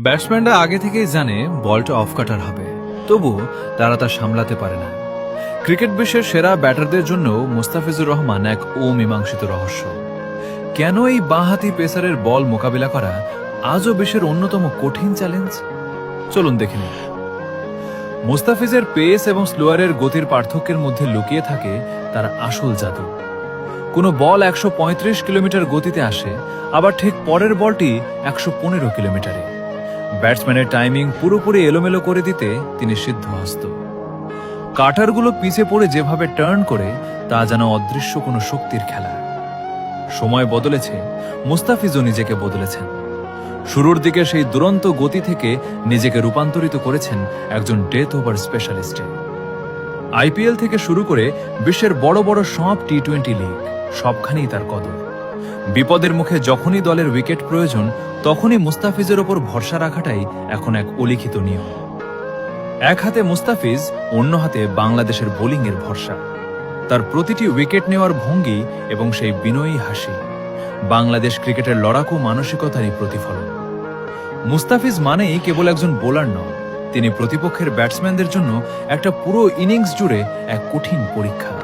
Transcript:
ব্যাটসম্যানরা আগে থেকেই জানে বলটা অফ কাটার হবে, তবু তারা তা সামলাতে পারে না। ক্রিকেট বিশ্বের সেরা ব্যাটারদের জন্য মুস্তাফিজুর রহমান এক অমীমাংসিত রহস্য। কেন এই বাঁহাতি পেসারের বল মোকাবিলা করা আজও বিশ্বের অন্যতম কঠিন চ্যালেঞ্জ? চলুন দেখে নিন। মুস্তাফিজের পেস এবং স্লোয়ারের গতির পার্থক্যের মধ্যে লুকিয়ে থাকে তার আসল জাদু। কোনো বল 135 কিলোমিটার গতিতে আসে, আবার ঠিক পরের বলটি 115 কিলোমিটারে। ব্যাটসম্যানের টাইমিং পুরোপুরি এলোমেলো করে দিতে তিনি সিদ্ধহস্ত। কাটারগুলো পিছে পড়ে যেভাবে টার্ন করে তা যেন অদৃশ্য কোনো শক্তির খেলা। সময় বদলেছে, মুস্তাফিজও নিজেকে বদলেছেন। শুরুর দিকে সেই দুরন্ত গতি থেকে নিজেকে রূপান্তরিত করেছেন একজন ডেথ ওভার স্পেশালিস্টে। আইপিএল থেকে শুরু করে বিশ্বের বড় বড় সব টি-20 লিগ, সবখানেই তার কদর। বিপদের মুখে যখনই দলের উইকেট প্রয়োজন, তখনই মুস্তাফিজের ওপর ভরসা রাখাটাই এখন এক অলিখিত নিয়ম। এক হাতে মুস্তাফিজ, অন্য হাতে বাংলাদেশের বোলিংয়ের ভরসা। তার প্রতিটি উইকেট নেওয়ার ভঙ্গি এবং সেই বিনয়ী হাসি বাংলাদেশ ক্রিকেটের লড়াকু মানসিকতারই প্রতিফলন। মুস্তাফিজ মানেই কেবল একজন বোলার নন, তিনি প্রতিপক্ষের ব্যাটসম্যানদের জন্য একটা পুরো ইনিংস জুড়ে এক কঠিন পরীক্ষা।